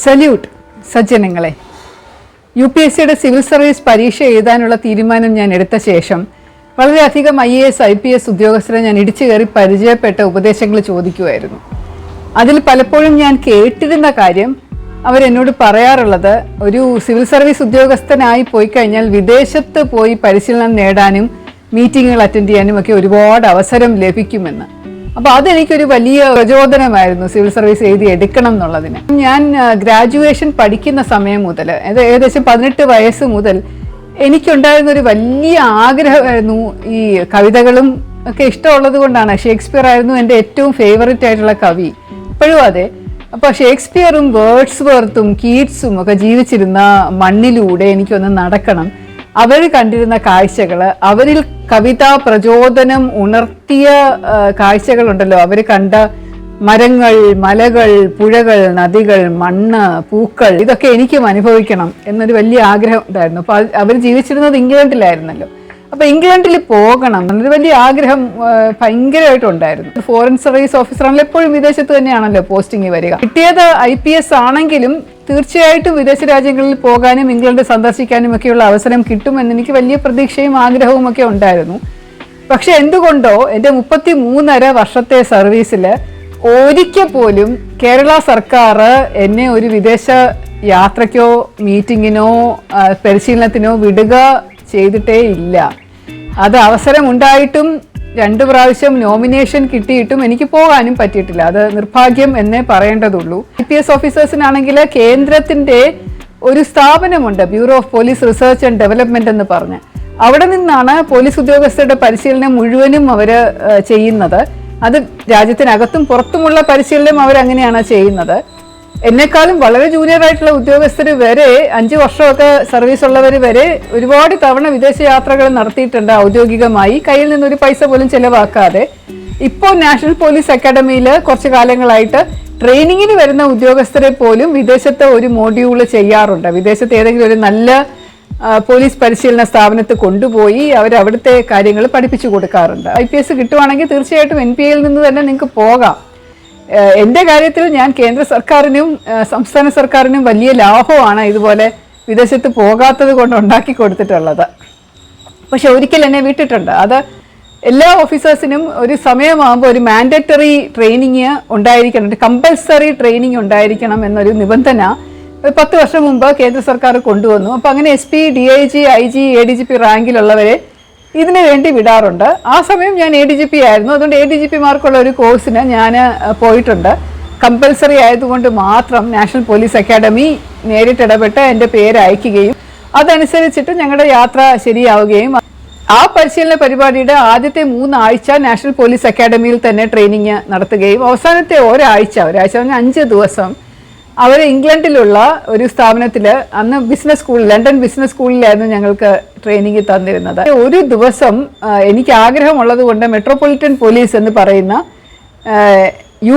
Salute സജ്ജനങ്ങളെ. UPSCയുടെ civil service പരീക്ഷ എഴുതാനുള്ള തീരുമാനം ഞാൻ എടുത്ത ശേഷം വളരെയധികം IAS IPS ഉദ്യോഗസ്ഥരെ ഞാൻ ഇടിച്ചു കയറി പരിചയപ്പെട്ട ഉപദേശങ്ങൾ ചോദിക്കുമായിരുന്നു. അതിൽ പലപ്പോഴും ഞാൻ കേട്ടിരുന്ന കാര്യം അവരെന്നോട് പറയാറുള്ളത്, ഒരു സിവിൽ സർവീസ് ഉദ്യോഗസ്ഥനായി പോയി കഴിഞ്ഞാൽ വിദേശത്ത് പോയി പരിശീലനം നേടാനും മീറ്റിങ്ങുകൾ അറ്റൻഡ് ചെയ്യാനും ഒക്കെ ഒരുപാട് അവസരം ലഭിക്കുമെന്ന്. അപ്പോൾ അതെനിക്കൊരു വലിയ പ്രചോദനമായിരുന്നു സിവിൽ സർവീസ് എഴുതി എടുക്കണം എന്നുള്ളതിന്. ഞാൻ ഗ്രാജുവേഷൻ പഠിക്കുന്ന സമയം മുതൽ, ഏകദേശം 18 വയസ്സ് മുതൽ എനിക്കുണ്ടായിരുന്ന ഒരു വലിയ ആഗ്രഹമായിരുന്നു. ഈ കവിതകളും ഒക്കെ ഇഷ്ടമുള്ളത് കൊണ്ടാണ്. ഷേക്സ്പിയർ ആയിരുന്നു എൻ്റെ ഏറ്റവും ഫേവററ്റ് ആയിട്ടുള്ള കവി, ഇപ്പോഴും അതെ. അപ്പോൾ ഷേക്സ്പിയറും വേർഡ്സ്വർത്തും കീറ്റ്സും ഒക്കെ ജീവിച്ചിരുന്ന മണ്ണിലൂടെ എനിക്കൊന്ന് നടക്കണം. അവർ കണ്ടിരുന്ന കാഴ്ചകൾ, അവരിൽ കവിതാ പ്രചോദനം ഉണർത്തിയ കാഴ്ചകളുണ്ടല്ലോ, അവർ കണ്ട മരങ്ങൾ, മലകൾ, പുഴകൾ, നദികൾ, മണ്ണ്, പൂക്കൾ, ഇതൊക്കെ എനിക്കും അനുഭവിക്കണം എന്നൊരു വലിയ ആഗ്രഹം ഉണ്ടായിരുന്നു. അപ്പോൾ അവർ ജീവിച്ചിരുന്നത് ഇംഗ്ലണ്ടിലായിരുന്നല്ലോ. അപ്പോൾ ഇംഗ്ലണ്ടിൽ പോകണം എന്നൊരു വലിയ ആഗ്രഹം ഭയങ്കരമായിട്ടുണ്ടായിരുന്നു. ഫോറിൻ സർവീസ് ഓഫീസറാണല്ലോ, എപ്പോഴും വിദേശത്ത് തന്നെയാണല്ലോ പോസ്റ്റിംഗ് വരിക. കിട്ടിയത് IPS ആണെങ്കിലും തീർച്ചയായിട്ടും വിദേശ രാജ്യങ്ങളിൽ പോകാനും ഇംഗ്ലണ്ട് സന്ദർശിക്കാനും ഒക്കെയുള്ള അവസരം കിട്ടുമെന്ന് എനിക്ക് വലിയ പ്രതീക്ഷയും ആഗ്രഹവും ഒക്കെ ഉണ്ടായിരുന്നു. പക്ഷെ എന്തുകൊണ്ടോ എൻ്റെ 33.5 വർഷത്തെ സർവീസിൽ ഒരിക്കൽ പോലും കേരള സർക്കാർ എന്നെ ഒരു വിദേശ യാത്രയ്ക്കോ മീറ്റിങ്ങിനോ പരിശീലനത്തിനോ വിടുക ചെയ്തിട്ടേ ഇല്ല. അത് അവസരം ഉണ്ടായിട്ടും 2 പ്രാവശ്യം നോമിനേഷൻ കിട്ടിയിട്ടും എനിക്ക് പോകാനും പറ്റിയിട്ടില്ല. അത് നിർഭാഗ്യം എന്നേ പറയേണ്ടതുള്ളൂ. IPS ഓഫീസേഴ്സിനാണെങ്കിൽ കേന്ദ്രത്തിൻ്റെ ഒരു സ്ഥാപനമുണ്ട്, bureau of police research and development എന്ന് പറഞ്ഞ്. അവിടെ നിന്നാണ് പോലീസ് ഉദ്യോഗസ്ഥരുടെ പരിശീലനം മുഴുവനും അവർ ചെയ്യുന്നത്. അത് രാജ്യത്തിനകത്തും പുറത്തുമുള്ള പരിശീലനം അവരങ്ങനെയാണ് ചെയ്യുന്നത്. എന്നെക്കാളും വളരെ ജൂനിയർ ആയിട്ടുള്ള ഉദ്യോഗസ്ഥർ വരെ 5 വർഷമൊക്കെ സർവീസ് ഉള്ളവർ വരെ ഒരുപാട് തവണ വിദേശ യാത്രകൾ നടത്തിയിട്ടുണ്ട് ഔദ്യോഗികമായി, കയ്യിൽ നിന്നൊരു പൈസ പോലും ചെലവാക്കാതെ. ഇപ്പോൾ നാഷണൽ പോലീസ് അക്കാഡമിയിൽ കുറച്ച് കാലങ്ങളായിട്ട് ട്രെയിനിങ്ങിന് വരുന്ന ഉദ്യോഗസ്ഥരെ പോലും വിദേശത്ത് ഒരു മോഡ്യൂൾ ചെയ്യാറുണ്ട്. വിദേശത്ത് ഏതെങ്കിലും ഒരു നല്ല പോലീസ് പരിശീലന സ്ഥാപനത്തിൽ കൊണ്ടുപോയി അവരവിടുത്തെ കാര്യങ്ങൾ പഠിപ്പിച്ചു കൊടുക്കാറുണ്ട്. IPS കിട്ടുവാണെങ്കിൽ തീർച്ചയായിട്ടും NPAയിൽ നിന്ന് തന്നെ നിങ്ങൾക്ക് പോകാം. എൻ്റെ കാര്യത്തിൽ ഞാൻ കേന്ദ്ര സർക്കാരിനും സംസ്ഥാന സർക്കാരിനും വലിയ ലാഭമാണ് ഇതുപോലെ വിദേശത്ത് പോകാത്തത് കൊണ്ട് ഉണ്ടാക്കി കൊടുത്തിട്ടുള്ളത്. പക്ഷെ ഒരിക്കൽ എന്നെ വിട്ടിട്ടുണ്ട്. അത് എല്ലാ ഓഫീസേഴ്സിനും ഒരു സമയമാകുമ്പോൾ ഒരു മാൻഡറ്ററി ട്രെയിനിങ് ഉണ്ടായിരിക്കണം, കമ്പൽസറി ട്രെയിനിങ് ഉണ്ടായിരിക്കണം എന്നൊരു നിബന്ധന 10 വർഷം മുമ്പ് കേന്ദ്ര സർക്കാർ കൊണ്ടുവന്നു. അപ്പോൾ അങ്ങനെ SP, DIG, IG, ADGP റാങ്കിലുള്ളവരെ ഇതിനു വേണ്ടി വിടാറുണ്ട്. ആ സമയം ഞാൻ ADGP ആയിരുന്നു. അതുകൊണ്ട് ADGPമാർക്കുള്ള ഒരു കോഴ്സിന് ഞാൻ പോയിട്ടുണ്ട്. കമ്പൽസറി ആയതുകൊണ്ട് മാത്രം നാഷണൽ പോലീസ് അക്കാഡമി നേരിട്ടിടപെട്ട് എൻ്റെ പേര് അയക്കുകയും അതനുസരിച്ചിട്ട് ഞങ്ങളുടെ യാത്ര ശരിയാവുകയും, ആ പരിശീലന പരിപാടിയുടെ ആദ്യത്തെ 3 ആഴ്ച നാഷണൽ പോലീസ് അക്കാഡമിയിൽ തന്നെ ട്രെയിനിങ് നടത്തുകയും അവസാനത്തെ ഒരാഴ്ച പറഞ്ഞാൽ 5 ദിവസം അവർ ഇംഗ്ലണ്ടിലുള്ള ഒരു സ്ഥാപനത്തിൽ, അന്ന് ബിസിനസ് സ്കൂൾ, ലണ്ടൻ ബിസിനസ് സ്കൂളിലായിരുന്നു ഞങ്ങൾക്ക് ട്രെയിനിങ് തന്നിരുന്നത്. ഒരു ദിവസം എനിക്ക് ആഗ്രഹമുള്ളത് കൊണ്ട് മെട്രോപൊളിറ്റൻ പോലീസ് എന്ന് പറയുന്ന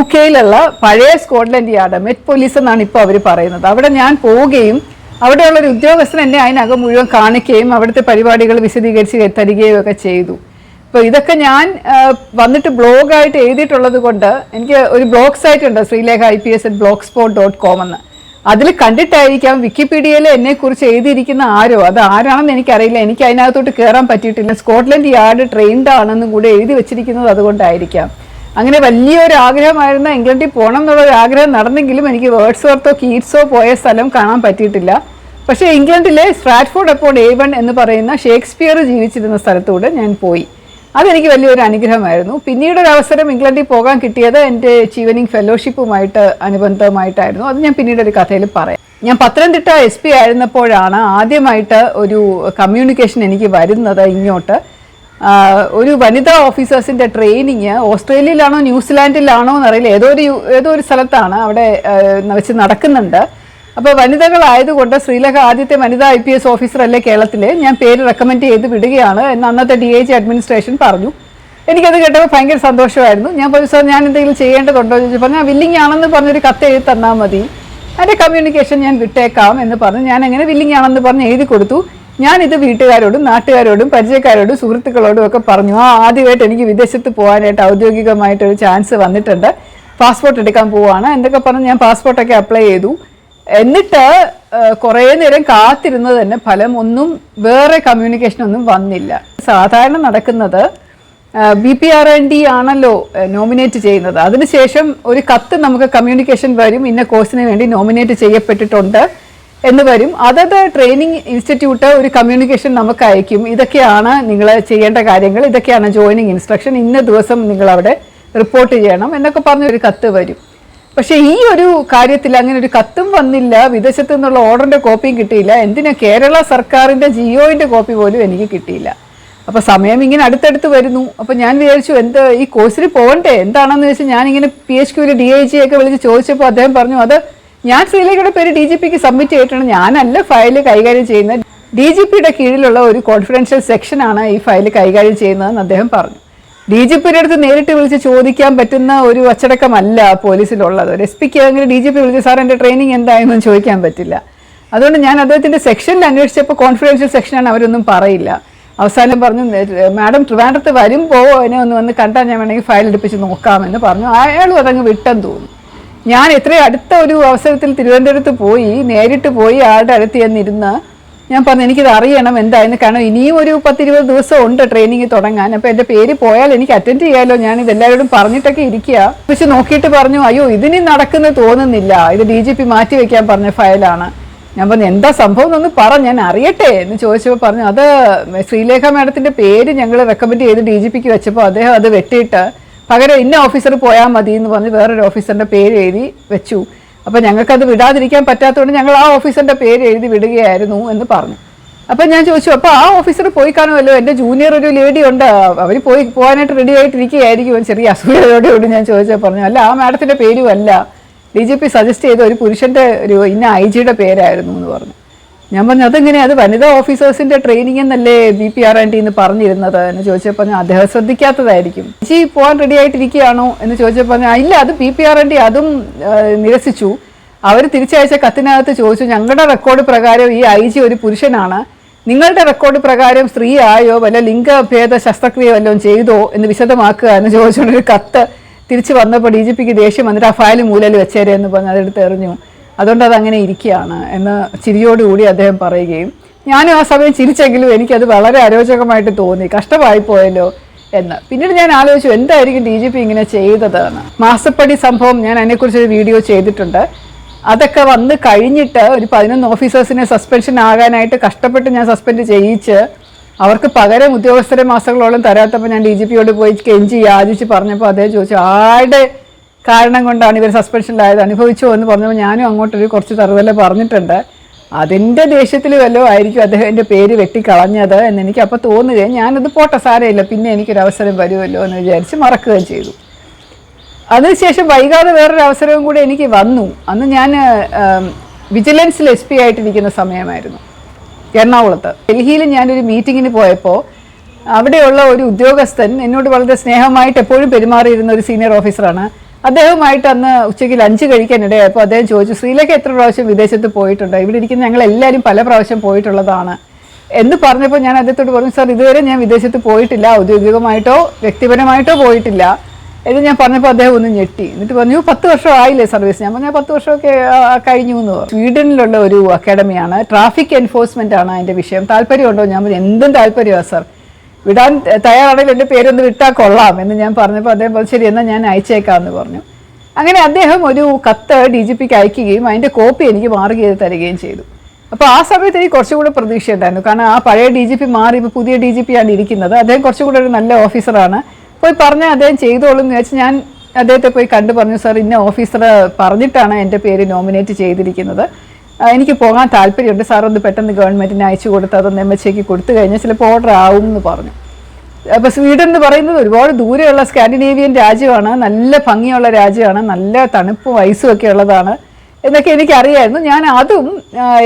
UK-യിലുള്ള പഴയ സ്കോട്ട്ലൻഡ് യാർഡ്, മെറ്റ് പോലീസ് എന്നാണ് ഇപ്പോൾ അവർ പറയുന്നത്, അവിടെ ഞാൻ പോവുകയും അവിടെയുള്ളൊരു ഉദ്യോഗസ്ഥൻ എന്നെ അതിനകം മുഴുവൻ കാണിക്കുകയും അവിടുത്തെ പരിപാടികൾ വിശദീകരിച്ച് തരികയും ഒക്കെ ചെയ്തു. അപ്പോൾ ഇതൊക്കെ ഞാൻ വന്നിട്ട് ബ്ലോഗായിട്ട് എഴുതിയിട്ടുള്ളത് കൊണ്ട് എനിക്ക് ഒരു ബ്ലോഗ് സൈറ്റ് ഉണ്ട്, SREELEKHA@blogspot.com എന്ന്. അതിൽ കണ്ടിട്ടായിരിക്കാം വിക്കിപീഡിയയിൽ എന്നെക്കുറിച്ച് എഴുതിയിരിക്കുന്ന ആരോ, അത് ആരാണെന്ന് എനിക്കറിയില്ല, എനിക്ക് അതിനകത്തോട്ട് കയറാൻ പറ്റിയിട്ടില്ല. സ്കോട്ട്ലൻഡ് യാർഡ് ട്രെയിൻഡ് ആണെന്നും കൂടെ എഴുതി വെച്ചിരിക്കുന്നത് അതുകൊണ്ടായിരിക്കാം. അങ്ങനെ വലിയൊരു ആഗ്രഹമായിരുന്ന ഇംഗ്ലണ്ടിൽ പോകണം എന്നുള്ളൊരു ആഗ്രഹം നടന്നെങ്കിലും എനിക്ക് വേർഡ്സ്വർത്തോ കീറ്റ്സോ പോയ സ്ഥലം കാണാൻ പറ്റിയിട്ടില്ല. പക്ഷേ ഇംഗ്ലണ്ടിലെ സ്ട്രാറ്റ്ഫോർഡ് അപ്പോൺ A1 എന്ന് പറയുന്ന ഷേക്സ്പിയർ ജീവിച്ചിരുന്ന സ്ഥലത്തൂടെ ഞാൻ പോയി. അതെനിക്ക് വലിയൊരു അനുഗ്രഹമായിരുന്നു. പിന്നീടൊരു അവസരം ഇംഗ്ലണ്ടിൽ പോകാൻ കിട്ടിയത് എൻ്റെ ചീവനിങ് ഫെലോഷിപ്പുമായിട്ട് അനുബന്ധമായിട്ടായിരുന്നു. അത് ഞാൻ പിന്നീടൊരു കഥയിൽ പറയാം. ഞാൻ പത്തനംതിട്ട SP ആയിരുന്നപ്പോഴാണ് ആദ്യമായിട്ട് ഒരു കമ്മ്യൂണിക്കേഷൻ എനിക്ക് വരുന്നത് ഇങ്ങോട്ട്. ഒരു വനിതാ ഓഫീസേഴ്സിൻ്റെ ട്രെയിനിങ് ഓസ്ട്രേലിയയിലാണോ ന്യൂസിലാൻഡിലാണോ എന്നറിയില്ല, ഏതോ ഒരു സ്ഥലത്താണ് അവിടെ വെച്ച് നടക്കുന്നുണ്ട്. അപ്പോൾ വനിതകളായതുകൊണ്ട് ശ്രീലേഖ ആദ്യത്തെ വനിതാ IPS ഓഫീസർ അല്ലേ കേരളത്തിൽ, ഞാൻ പേര് റെക്കമെൻഡ് ചെയ്ത് വിടുകയാണ് എന്ന് അന്നത്തെ DIG അഡ്മിനിസ്ട്രേഷൻ പറഞ്ഞു. എനിക്കത് കേട്ടപ്പോൾ ഭയങ്കര സന്തോഷമായിരുന്നു. ഞാൻ പറഞ്ഞു, സാർ ഞാൻ എന്തെങ്കിലും ചെയ്യേണ്ടതുണ്ടോ എന്ന് ചോദിച്ചപ്പോൾ ഞാൻ വില്ലിങ് ആണെന്ന് പറഞ്ഞൊരു കത്ത് എഴുതി തന്നാൽ മതി, അതിൻ്റെ കമ്മ്യൂണിക്കേഷൻ ഞാൻ വിട്ടേക്കാം എന്ന് പറഞ്ഞു. ഞാൻ അങ്ങനെ വില്ലിങ് ആണെന്ന് പറഞ്ഞ് എഴുതി കൊടുത്തു. ഞാനിത് വീട്ടുകാരോടും നാട്ടുകാരോടും പരിചയക്കാരോടും സുഹൃത്തുക്കളോടും ഒക്കെ പറഞ്ഞു. ആദ്യമായിട്ട് എനിക്ക് വിദേശത്ത് പോകാനായിട്ട് ഔദ്യോഗികമായിട്ടൊരു ചാൻസ് വന്നിട്ടുണ്ട്, പാസ്പോർട്ട് എടുക്കാൻ പോവുകയാണ് എന്തൊക്കെ പറഞ്ഞ് ഞാൻ പാസ്പോർട്ടൊക്കെ അപ്ലൈ ചെയ്തു. എന്നിട്ട് കുറേ നേരം കാത്തിരുന്നത് തന്നെ ഫലമൊന്നും വേറെ കമ്മ്യൂണിക്കേഷനൊന്നും വന്നില്ല. സാധാരണ നടക്കുന്നത് BPRND ആണല്ലോ നോമിനേറ്റ് ചെയ്യുന്നത്. അതിനുശേഷം ഒരു കത്ത് നമുക്ക് കമ്മ്യൂണിക്കേഷൻ വരും, ഇന്ന കോഴ്സിന് വേണ്ടി നോമിനേറ്റ് ചെയ്യപ്പെട്ടിട്ടുണ്ട് എന്ന് വരും. അതത് ട്രെയിനിങ് ഇൻസ്റ്റിറ്റ്യൂട്ട് ഒരു കമ്മ്യൂണിക്കേഷൻ നമുക്ക് അയക്കും. ഇതൊക്കെയാണ് നിങ്ങൾ ചെയ്യേണ്ട കാര്യങ്ങൾ, ഇതൊക്കെയാണ് ജോയിനിങ് ഇൻസ്ട്രക്ഷൻ, ഇന്ന ദിവസം നിങ്ങളവിടെ റിപ്പോർട്ട് ചെയ്യണം എന്നൊക്കെ പറഞ്ഞൊരു കത്ത് വരും. പക്ഷേ ഈ ഒരു കാര്യത്തിൽ അങ്ങനെ ഒരു കത്തും വന്നില്ല, വിദേശത്തു നിന്നുള്ള ഓർഡറിൻ്റെ കോപ്പിയും കിട്ടിയില്ല. എന്തിനാ കേരള സർക്കാരിൻ്റെ ജിയോൻ്റെ കോപ്പി പോലും എനിക്ക് കിട്ടിയില്ല. അപ്പോൾ സമയം ഇങ്ങനെ അടുത്തടുത്ത് വരുന്നു. അപ്പോൾ ഞാൻ വിചാരിച്ചു ഈ കോഴ്സിന് പോകണ്ടേ, എന്താണെന്ന് വെച്ചാൽ ഞാനിങ്ങനെ PHQവിൽ DIG ഒക്കെ വിളിച്ച് ചോദിച്ചപ്പോൾ അദ്ദേഹം പറഞ്ഞു അത് ഞാൻ ശ്രീലേഖയുടെ പേര് DGPക്ക് സബ്മിറ്റ് ചെയ്തിട്ടാണ്, ഞാനല്ല ഫയൽ കൈകാര്യം ചെയ്യുന്നത്, DGPയുടെ കീഴിലുള്ള ഒരു കോൺഫിഡൻഷ്യൽ സെക്ഷനാണ് ഈ ഫയൽ കൈകാര്യം ചെയ്യുന്നതെന്ന് അദ്ദേഹം പറഞ്ഞു. DGPയുടെ അടുത്ത് നേരിട്ട് വിളിച്ച് ചോദിക്കാൻ പറ്റുന്ന ഒരു അച്ചടക്കമല്ല പോലീസിലുള്ളത്. ഒരു SPക്ക് അങ്ങനെ DGP വിളിച്ച് സാർ എൻ്റെ ട്രെയിനിങ് എന്തായെന്നും ചോദിക്കാൻ പറ്റില്ല. അതുകൊണ്ട് ഞാൻ അദ്ദേഹത്തിൻ്റെ സെക്ഷനിൽ അന്വേഷിച്ചപ്പോൾ കോൺഫിഡൻഷ്യൽ സെക്ഷനാണ്, അവരൊന്നും പറയില്ല. അവസാനം പറഞ്ഞു മാഡം ട്രിവാൻഡ്രത്ത് വരുമ്പോൾ എന്നെ ഒന്ന് വന്ന് കണ്ടാൽ ഞാൻ വേണമെങ്കിൽ ഫയൽ എടുപ്പിച്ച് നോക്കാമെന്ന് പറഞ്ഞു. അയാളും അതങ്ങ് വിട്ടെന്ന് തോന്നുന്നു. ഞാൻ എത്രയും അടുത്ത ഒരു അവസരത്തിൽ തിരുവനന്തപുരത്ത് പോയി നേരിട്ട് പോയി ആളുടെ അടുത്ത് ചെന്നിരുന്ന് ഞാൻ പറഞ്ഞു എനിക്കിത് അറിയണം എന്തായെന്ന്, കാരണം ഇനിയും ഒരു 10-20 ദിവസം ഉണ്ട് ട്രെയിനിങ് തുടങ്ങാൻ. അപ്പോൾ എൻ്റെ പേര് പോയാൽ എനിക്ക് അറ്റൻഡ് ചെയ്യാമല്ലോ, ഞാൻ ഇതെല്ലാവരോടും പറഞ്ഞിട്ടൊക്കെ ഇരിക്കുക. പക്ഷെ നോക്കിയിട്ട് പറഞ്ഞു അയ്യോ ഇതിനി നടക്കുന്നത് തോന്നുന്നില്ല, ഇത് DGP മാറ്റി വയ്ക്കാൻ പറഞ്ഞ ഫയലാണ്. ഞാൻ പറഞ്ഞു എന്താ സംഭവം എന്നൊന്ന് ഞാൻ അറിയട്ടെ എന്ന് ചോദിച്ചപ്പോൾ പറഞ്ഞു അത് ശ്രീലേഖ മാഡത്തിൻ്റെ പേര് ഞങ്ങൾ റെക്കമെൻഡ് ചെയ്ത് DGPക്ക് വെച്ചപ്പോൾ അദ്ദേഹം അത് വെട്ടിയിട്ട് പകരം ഇന്ന ഓഫീസർ പോയാൽ മതി എന്ന് പറഞ്ഞ് വേറൊരു ഓഫീസറിൻ്റെ പേര് എഴുതി വെച്ചു. അപ്പോൾ ഞങ്ങൾക്കത് വിടാതിരിക്കാൻ പറ്റാത്തതുകൊണ്ട് ഞങ്ങൾ ആ ഓഫീസറിൻ്റെ പേര് എഴുതി വിടുകയായിരുന്നു എന്ന് പറഞ്ഞു. അപ്പം ഞാൻ ചോദിച്ചു അപ്പോൾ ആ ഓഫീസർ പോയി കാണുമല്ലോ, എൻ്റെ ജൂനിയർ ഒരു ലേഡി ഉണ്ട്, അവർ പോകാനായിട്ട് റെഡി ആയിട്ടിരിക്കുകയായിരിക്കും, ചെറിയ അസൂയയോടുകൂടി ഞാൻ ചോദിച്ചാൽ പറഞ്ഞു അല്ല ആ മാഡത്തിൻ്റെ പേരും അല്ല, DGP സജസ്റ്റ് ചെയ്ത ഒരു പുരുഷൻ്റെ ഒരു ഇന്ന IG-യുടെ പേരായിരുന്നു എന്ന് പറഞ്ഞു. ഞാൻ പറഞ്ഞു അതെങ്ങനെ, അത് വനിതാ ഓഫീസേഴ്സിൻ്റെ ട്രെയിനിങ് എന്നല്ലേ BPRND എന്ന് പറഞ്ഞിരുന്നത് എന്ന് ചോദിച്ചപ്പോൾ അദ്ദേഹം ശ്രദ്ധിക്കാത്തതായിരിക്കും. പോകാൻ റെഡി ആയിട്ടിരിക്കുകയാണോ എന്ന് ചോദിച്ചപ്പോൾ ഇല്ല അത് BPRND അതും നിരസിച്ചു. അവർ തിരിച്ചയച്ച കത്തിനകത്ത് ചോദിച്ചു ഞങ്ങളുടെ റെക്കോർഡ് പ്രകാരം ഈ IG ഒരു പുരുഷനാണ്, നിങ്ങളുടെ റെക്കോർഡ് പ്രകാരം സ്ത്രീ ആയോ വല്ല ലിംഗഭേദ ശസ്ത്രക്രിയ വല്ലതും ചെയ്തോ എന്ന് വിശദമാക്കുക എന്ന് ചോദിച്ചുകൊണ്ടൊരു കത്ത് തിരിച്ച് വന്നപ്പോൾ DGPക്ക് ദേഷ്യം വന്നിട്ട് ആ ഫയൽ മൂലയിൽ വെച്ചേരെ എന്ന് പറഞ്ഞ് അതെടുത്ത് എറിഞ്ഞു. അതുകൊണ്ട് അതങ്ങനെ ഇരിക്കുകയാണ് എന്ന് ചിരിയോടുകൂടി അദ്ദേഹം പറയുകയും ഞാനും ആ സമയം ചിരിച്ചെങ്കിലും എനിക്കത് വളരെ അരോചകമായിട്ട് തോന്നി, കഷ്ടമായി പോയല്ലോ എന്ന്. പിന്നീട് ഞാൻ ആലോചിച്ചു എന്തായിരിക്കും DGP ഇങ്ങനെ ചെയ്തതെന്ന്. മാസപ്പടി സംഭവം ഞാൻ അതിനെക്കുറിച്ചൊരു വീഡിയോ ചെയ്തിട്ടുണ്ട്. അതൊക്കെ വന്ന് കഴിഞ്ഞിട്ട് ഒരു 11 ഓഫീസേഴ്സിനെ സസ്പെൻഷൻ ആകാനായിട്ട് കഷ്ടപ്പെട്ട് ഞാൻ സസ്പെൻഡ് ചെയ്യിച്ച് അവർക്ക് പകരം ഉദ്യോഗസ്ഥരെ മാസങ്ങളോളം തരാത്തപ്പോൾ ഞാൻ DGPയോട് പോയി കെഞ്ചി യാചിച്ച് പറഞ്ഞപ്പോൾ അദ്ദേഹം ചോദിച്ചു ആരുടെ കാരണം കൊണ്ടാണ് ഇവർ സസ്പെൻഷനിലായത്, അനുഭവിച്ചോ എന്ന് പറഞ്ഞപ്പോൾ ഞാനും അങ്ങോട്ടൊരു കുറച്ച് തറുതല പറഞ്ഞിട്ടുണ്ട്. അതിൻ്റെ ദേഷ്യത്തിൽ വല്ലതും ആയിരിക്കും അദ്ദേഹം എൻ്റെ പേര് വെട്ടിക്കളഞ്ഞത് എന്ന് എനിക്ക് അപ്പോൾ തോന്നുകയും ഞാനത് പോട്ടെ സാരമില്ല പിന്നെ എനിക്കൊരവസരം വരുമല്ലോ എന്ന് വിചാരിച്ച് മറക്കുകയും ചെയ്തു. അതിനുശേഷം വൈകാതെ വേറൊരു അവസരവും കൂടി എനിക്ക് വന്നു. അന്ന് ഞാൻ വിജിലൻസിൽ SP ആയിട്ടിരിക്കുന്ന സമയമായിരുന്നു എറണാകുളത്ത്. ഡൽഹിയിൽ ഞാനൊരു മീറ്റിങ്ങിന് പോയപ്പോൾ അവിടെയുള്ള ഒരു ഉദ്യോഗസ്ഥൻ എന്നോട് വളരെ സ്നേഹമായിട്ട് എപ്പോഴും പെരുമാറിയിരുന്ന ഒരു സീനിയർ ഓഫീസറാണ്. അദ്ദേഹവുമായിട്ട് അന്ന് ഉച്ചയ്ക്ക് ലഞ്ച് കഴിക്കാനിടയായപ്പോൾ അദ്ദേഹം ചോദിച്ചു ശ്രീലേഖ എത്ര പ്രാവശ്യം വിദേശത്ത് പോയിട്ടുണ്ട്, ഇവിടെ ഇരിക്കുന്ന ഞങ്ങൾ എല്ലാവരും പല പ്രാവശ്യം പോയിട്ടുള്ളതാണ് എന്ന് പറഞ്ഞപ്പോൾ ഞാൻ അദ്ദേഹത്തോട് പറഞ്ഞു സാർ ഇതുവരെ ഞാൻ വിദേശത്ത് പോയിട്ടില്ല, ഔദ്യോഗികമായിട്ടോ വ്യക്തിപരമായിട്ടോ പോയിട്ടില്ല എന്ന് ഞാൻ പറഞ്ഞപ്പോൾ അദ്ദേഹം ഒന്ന് ഞെട്ടി. എന്നിട്ട് പറഞ്ഞു 10 വർഷം ആയില്ലേ സർവീസ്? ഞാൻ പറഞ്ഞു 10 വർഷമൊക്കെ കഴിഞ്ഞു എന്ന് പറഞ്ഞു. സ്വീഡനിലുള്ള ഒരു അക്കാഡമിയാണ്, ട്രാഫിക് എൻഫോഴ്സ്മെൻ്റ് ആണ് അതിൻ്റെ വിഷയം. താല്പര്യമുണ്ടോ? ഞാൻ പറഞ്ഞു എന്തും താല്പര്യമാണ് സാർ, വിടാൻ തയ്യാറാണെങ്കിൽ എൻ്റെ പേരൊന്ന് വിട്ടാൽ കൊള്ളാം എന്ന് ഞാൻ പറഞ്ഞപ്പോൾ അദ്ദേഹം പറഞ്ഞു ശരി എന്നാൽ ഞാൻ അയച്ചേക്കാമെന്ന് പറഞ്ഞു. അങ്ങനെ അദ്ദേഹം ഒരു കത്ത് DGPക്ക് അയക്കുകയും അതിൻ്റെ കോപ്പി എനിക്ക് മാർക്ക് ചെയ്ത് തരികയും ചെയ്തു. അപ്പോൾ ആ സമയത്ത് എനിക്ക് കുറച്ചുകൂടെ പ്രതീക്ഷയുണ്ടായിരുന്നു, കാരണം ആ പഴയ DGP മാറി ഇപ്പോൾ പുതിയ DGP ആണ് ഇരിക്കുന്നത്. അദ്ദേഹം കുറച്ചുകൂടെ ഒരു നല്ല ഓഫീസറാണ്. പോയി പറഞ്ഞാൽ അദ്ദേഹം ചെയ്തോളും എന്ന് വെച്ച് ഞാൻ അദ്ദേഹത്തെ പോയി കണ്ടു പറഞ്ഞു സാർ ഇന്ന ഓഫീസർ പറഞ്ഞിട്ടാണ് എൻ്റെ പേര് നോമിനേറ്റ് ചെയ്തിരിക്കുന്നത്, എനിക്ക് പോകാൻ താല്പര്യമുണ്ട്, സാർ ഒന്ന് പെട്ടെന്ന് ഗവൺമെൻറ്റിന് അയച്ചു കൊടുത്ത് അതൊന്ന് MHAക്ക് കൊടുത്തു കഴിഞ്ഞാൽ ചിലപ്പോൾ ഓർഡർ ആവും എന്ന് പറഞ്ഞു. അപ്പോൾ സ്വീഡൻ എന്ന് പറയുന്നത് ഒരുപാട് ദൂരെയുള്ള സ്കാൻഡിനേവിയൻ രാജ്യമാണ്, നല്ല ഭംഗിയുള്ള രാജ്യമാണ്, നല്ല തണുപ്പും ഐസും ഒക്കെ ഉള്ളതാണ് എന്നൊക്കെ എനിക്കറിയായിരുന്നു. ഞാൻ അതും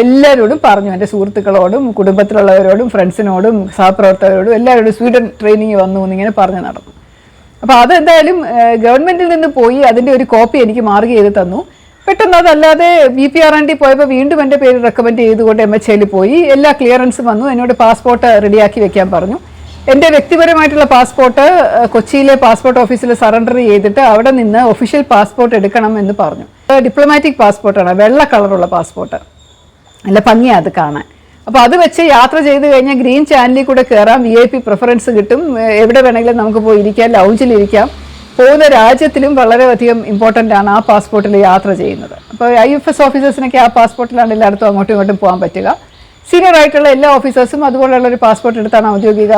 എല്ലാവരോടും പറഞ്ഞു, എൻ്റെ സുഹൃത്തുക്കളോടും കുടുംബത്തിലുള്ളവരോടും ഫ്രണ്ട്സിനോടും സഹപ്രവർത്തകരോടും എല്ലാവരോടും സ്വീഡൻ ട്രെയിനിങ് വന്നു എന്നിങ്ങനെ പറഞ്ഞു നടന്നു. അപ്പോൾ അതെന്തായാലും ഗവൺമെൻറ്റിൽ നിന്ന് പോയി അതിൻ്റെ ഒരു കോപ്പി എനിക്ക് മാർക്ക് ചെയ്ത് തന്നു. പെട്ടെന്ന് അതല്ലാതെ BPRND പോയപ്പോൾ വീണ്ടും എൻ്റെ പേര് റെക്കമെൻഡ് ചെയ്തുകൊണ്ട് MHAയിൽ പോയി, എല്ലാ ക്ലിയറൻസും വന്നു, എന്നോട് പാസ്പോർട്ട് റെഡിയാക്കി വെക്കാൻ പറഞ്ഞു. എൻ്റെ വ്യക്തിപരമായിട്ടുള്ള പാസ്പോർട്ട് കൊച്ചിയിലെ പാസ്പോർട്ട് ഓഫീസിൽ സറണ്ടർ ചെയ്തിട്ട് അവിടെ നിന്ന് ഒഫീഷ്യൽ പാസ്പോർട്ട് എടുക്കണം എന്ന് പറഞ്ഞു. ഡിപ്ലോമാറ്റിക് പാസ്പോർട്ടാണ്, വെള്ള കളറുള്ള പാസ്പോർട്ട്, നല്ല ഭംഗിയാണ് അത് കാണാൻ. അപ്പോൾ അത് വെച്ച് യാത്ര ചെയ്ത് കഴിഞ്ഞാൽ ഗ്രീൻ ചാനലിൽ കൂടെ കയറാം, VIP പ്രിഫറൻസ് കിട്ടും, എവിടെ വേണമെങ്കിലും നമുക്ക് പോയി ഇരിക്കാം, ലൗഞ്ചിലിരിക്കാം. പോകുന്ന രാജ്യത്തിലും വളരെയധികം ഇമ്പോർട്ടൻ്റ് ആണ് ആ പാസ്പോർട്ടിൽ യാത്ര ചെയ്യുന്നത്. അപ്പോൾ IFS ഓഫീസേഴ്സിനൊക്കെ ആ പാസ്പോർട്ടിലാണ് എല്ലായിടത്തും അങ്ങോട്ടും ഇങ്ങോട്ടും പോകാൻ പറ്റുക. സീനിയർ ആയിട്ടുള്ള എല്ലാ ഓഫീസേഴ്സും അതുപോലെയുള്ള ഒരു പാസ്പോർട്ട് എടുത്താണ് ഔദ്യോഗിക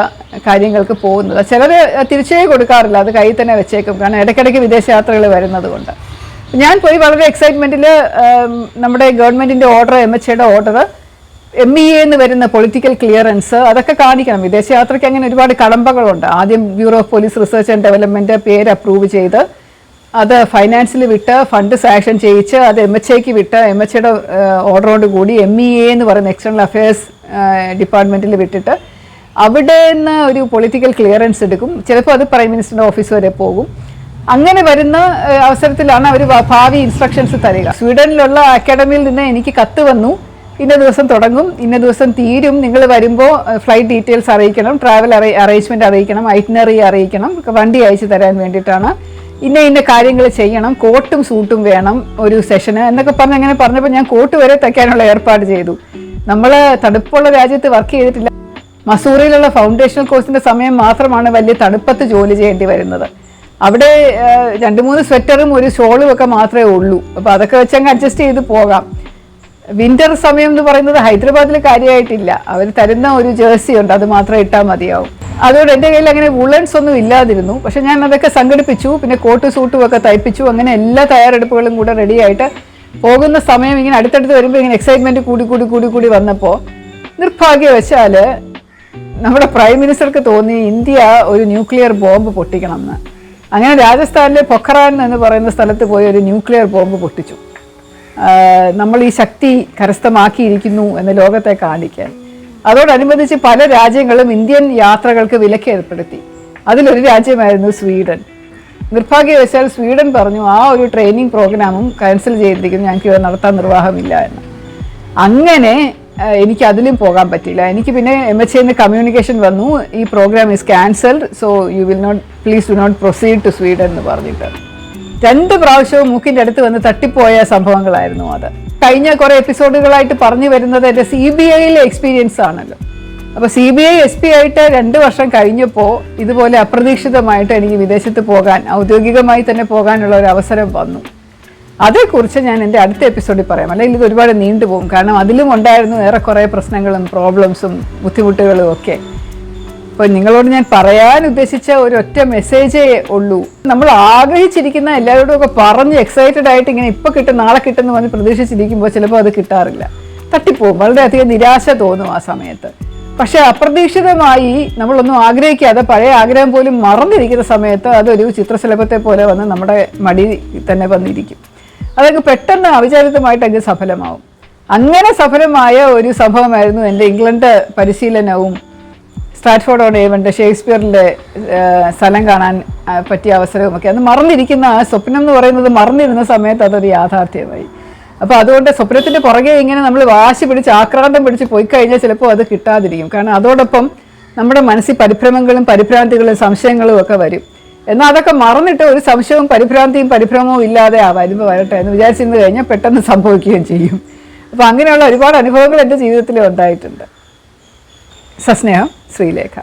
കാര്യങ്ങൾക്ക് പോകുന്നത്. ചിലർ തിരിച്ചേ കൊടുക്കാറില്ല, അത് കയ്യിൽ തന്നെ വെച്ചേക്കും, കാരണം ഇടയ്ക്കിടയ്ക്ക് വിദേശയാത്രകൾ വരുന്നത് കൊണ്ട്. ഞാൻ പോയി വളരെ എക്സൈറ്റ്മെൻറ്റിൽ നമ്മുടെ ഗവൺമെൻറ്റിൻ്റെ ഓർഡർ, MHAയുടെ ഓർഡർ, MEA എന്ന് വരുന്ന പൊളിറ്റിക്കൽ ക്ലിയറൻസ്, അതൊക്കെ കാണിക്കണം. വിദേശയാത്രയ്ക്ക് അങ്ങനെ ഒരുപാട് കടമ്പകളുണ്ട്. ആദ്യം bureau of police research and development പേര് അപ്രൂവ് ചെയ്ത് അത് ഫൈനാൻസിൽ വിട്ട് ഫണ്ട് സാങ്ഷൻ ചെയ്യിച്ച് അത് MHAയ്ക്ക് വിട്ട് MHAയുടെ ഓർഡറോട് കൂടി MEA എന്ന് പറയുന്ന എക്സ്റ്റേണൽ അഫയേഴ്സ് ഡിപ്പാർട്ട്മെൻറ്റിൽ വിട്ടിട്ട് അവിടെ നിന്ന് ഒരു പൊളിറ്റിക്കൽ ക്ലിയറൻസ് എടുക്കും. ചിലപ്പോൾ അത് പ്രൈം മിനിസ്റ്ററുടെ ഓഫീസ് വരെ പോകും. അങ്ങനെ വരുന്ന അവസരത്തിലാണ് അവർ ഭാവി ഇൻസ്ട്രക്ഷൻസ് തരിക. സ്വീഡനിലുള്ള അക്കാഡമിയിൽ നിന്ന് എനിക്ക് കത്ത് വന്നു, ഇന്ന ദിവസം തുടങ്ങും, ഇന്ന ദിവസം തീരും, നിങ്ങൾ വരുമ്പോൾ ഫ്ലൈറ്റ് ഡീറ്റെയിൽസ് അറിയിക്കണം, ട്രാവൽ അറേഞ്ച്മെൻറ്റ് അറിയിക്കണം, ഐറ്റിനറി അറിയിക്കണം, വണ്ടി അയച്ചു തരാൻ വേണ്ടിയിട്ടാണ്, ഇന്ന കാര്യങ്ങൾ ചെയ്യണം, കോട്ടും സൂട്ടും വേണം ഒരു സെഷന് എന്നൊക്കെ പറഞ്ഞ് അങ്ങനെ പറഞ്ഞപ്പോൾ ഞാൻ കോട്ട് വരെ തയ്ക്കാനുള്ള ഏർപ്പാട് ചെയ്തു. നമ്മൾ തണുപ്പുള്ള രാജ്യത്ത് വർക്ക് ചെയ്തിട്ടില്ല. മസൂറിയിലുള്ള ഫൗണ്ടേഷണൽ കോഴ്സിൻ്റെ സമയം മാത്രമാണ് വലിയ തണുപ്പത്ത് ജോലി ചെയ്യേണ്ടി വരുന്നത്. അവിടെ 2-3 സ്വെറ്ററും ഒരു ഷോളും ഒക്കെ മാത്രമേ ഉള്ളൂ. അപ്പോൾ അതൊക്കെ വെച്ച് അങ്ങ് അഡ്ജസ്റ്റ് ചെയ്ത് പോകാം. വിൻ്റർ സമയം എന്ന് പറയുന്നത് ഹൈദരാബാദിൽ കാര്യമായിട്ടില്ല. അവർ തരുന്ന ഒരു ജേഴ്സി ഉണ്ട്, അത് മാത്രം ഇട്ടാൽ മതിയാവും. അതുകൊണ്ട് എൻ്റെ കയ്യിൽ അങ്ങനെ വുളൻസ് ഒന്നും ഇല്ലാതിരുന്നു. പക്ഷെ ഞാൻ അതൊക്കെ സംഘടിപ്പിച്ചു, പിന്നെ കോട്ട് സൂട്ടും ഒക്കെ തയ്പ്പിച്ചു. അങ്ങനെ എല്ലാ തയ്യാറെടുപ്പുകളും കൂടെ റെഡിയായിട്ട് പോകുന്ന സമയം ഇങ്ങനെ അടുത്തടുത്ത് വരുമ്പോൾ ഇങ്ങനെ എക്സൈറ്റ്മെൻറ്റ് കൂടി വന്നപ്പോൾ നിർഭാഗ്യവശാൽ നമ്മുടെ പ്രൈം മിനിസ്റ്റർക്ക് തോന്നി ഇന്ത്യ ഒരു ന്യൂക്ലിയർ ബോംബ് പൊട്ടിക്കണം എന്ന്. അങ്ങനെ രാജസ്ഥാനിലെ പൊഖറാൻ എന്ന് പറയുന്ന സ്ഥലത്ത് പോയി ഒരു ന്യൂക്ലിയർ ബോംബ് പൊട്ടിച്ചു. നമ്മൾ ഈ ശക്തി കരസ്ഥമാക്കിയിരിക്കുന്നു എന്ന് ലോകത്തെ കാണിക്കാൻ. അതോടനുബന്ധിച്ച് പല രാജ്യങ്ങളും ഇന്ത്യൻ യാത്രകൾക്ക് വിലക്ക് ഏർപ്പെടുത്തി. അതിലൊരു രാജ്യമായിരുന്നു സ്വീഡൻ. നിർഭാഗ്യവശാൽ സ്വീഡൻ പറഞ്ഞു ആ ഒരു ട്രെയിനിങ് പ്രോഗ്രാമും ക്യാൻസൽ ചെയ്തിരിക്കുന്നു, ഞങ്ങൾക്ക് ഇത് നടത്താൻ നിർവാഹമില്ല എന്ന്. അങ്ങനെ എനിക്ക് അതിലും പോകാൻ പറ്റില്ല. എനിക്ക് പിന്നെ MHAന്ന് കമ്മ്യൂണിക്കേഷൻ വന്നു, ഈ programme is cancelled, so you will not, please do not proceed to Sweden എന്ന് പറഞ്ഞിട്ട് 2 പ്രാവശ്യവും മൂക്കിൻ്റെ അടുത്ത് വന്ന് തട്ടിപ്പോയ സംഭവങ്ങളായിരുന്നു അത്. കഴിഞ്ഞ കുറേ എപ്പിസോഡുകളായിട്ട് പറഞ്ഞു വരുന്നത് എൻ്റെ CBIയിലെ എക്സ്പീരിയൻസ് ആണല്ലോ. അപ്പോൾ CBI SP ആയിട്ട് 2 വർഷം കഴിഞ്ഞപ്പോൾ ഇതുപോലെ അപ്രതീക്ഷിതമായിട്ട് എനിക്ക് വിദേശത്ത് പോകാൻ, ഔദ്യോഗികമായി തന്നെ പോകാനുള്ള ഒരു അവസരം വന്നു. അതേക്കുറിച്ച് ഞാൻ എൻ്റെ അടുത്ത എപ്പിസോഡിൽ പറയാം, അല്ലെങ്കിൽ ഇത് ഒരുപാട് നീണ്ടുപോകും. കാരണം അതിലും ഉണ്ടായിരുന്നു ഏറെക്കുറെ പ്രശ്നങ്ങളും പ്രോബ്ലംസും ബുദ്ധിമുട്ടുകളും ഒക്കെ. അപ്പോൾ നിങ്ങളോട് ഞാൻ പറയാൻ ഉദ്ദേശിച്ച ഒരൊറ്റ മെസ്സേജേ ഉള്ളൂ. നമ്മൾ ആഗ്രഹിച്ചിരിക്കുന്ന എല്ലാവരോടും ഒക്കെ പറഞ്ഞ് എക്സൈറ്റഡ് ആയിട്ട് ഇങ്ങനെ ഇപ്പോൾ കിട്ടും നാളെ കിട്ടുമെന്ന് പറഞ്ഞ് പ്രതീക്ഷിച്ചിരിക്കുമ്പോൾ ചിലപ്പോൾ അത് കിട്ടാറില്ല, തട്ടിപ്പോവും, വളരെയധികം നിരാശ തോന്നും ആ സമയത്ത്. പക്ഷേ അപ്രതീക്ഷിതമായി നമ്മളൊന്നും ആഗ്രഹിക്കാതെ പഴയ ആഗ്രഹം പോലും മറന്നിരിക്കുന്ന സമയത്ത് അതൊരു ചിത്രശലഭത്തെ പോലെ വന്ന് നമ്മുടെ മടി തന്നെ വന്നിരിക്കും. അതൊക്കെ പെട്ടെന്ന് അവിചാരിതമായിട്ട് അങ്ങ് സഫലമാവും. അങ്ങനെ സഫലമായ ഒരു സംഭവമായിരുന്നു എൻ്റെ ഇംഗ്ലണ്ട് പരിശീലനവും സ്റ്റാറ്റ്ഫോർഡ്-ഓൺ-ഏവൻ്റെ ഷേക്സ്പിയറിൻ്റെ സ്ഥലം കാണാൻ പറ്റിയ അവസരവുമൊക്കെ. അത് മറന്നിരിക്കുന്ന ആ സ്വപ്നം എന്ന് പറയുന്നത് മറന്നിരുന്ന സമയത്ത് അതൊരു യാഥാർത്ഥ്യമായി. അപ്പോൾ അതുകൊണ്ട് സ്വപ്നത്തിൻ്റെ പുറകെ ഇങ്ങനെ നമ്മൾ വാശി പിടിച്ച് ആക്രാന്തം പിടിച്ച് പോയി കഴിഞ്ഞാൽ ചിലപ്പോൾ അത് കിട്ടാതിരിക്കും. കാരണം അതോടൊപ്പം നമ്മുടെ മനസ്സിൽ പരിഭ്രമങ്ങളും പരിഭ്രാന്തികളും സംശയങ്ങളും ഒക്കെ വരും. എന്നാൽ അതൊക്കെ മറന്നിട്ട് ഒരു സംശയവും പരിഭ്രമവും ഇല്ലാതെ വരുമ്പോൾ വരട്ടെ എന്ന് വിചാരിച്ചിരുന്ന് കഴിഞ്ഞാൽ പെട്ടെന്ന് സംഭവിക്കുകയും ചെയ്യും. അപ്പോൾ അങ്ങനെയുള്ള ഒരുപാട് അനുഭവങ്ങൾ എൻ്റെ ജീവിതത്തിൽ ഉണ്ടായിട്ടുണ്ട്. സസ്നേഹം, ശ്രീലേഖ.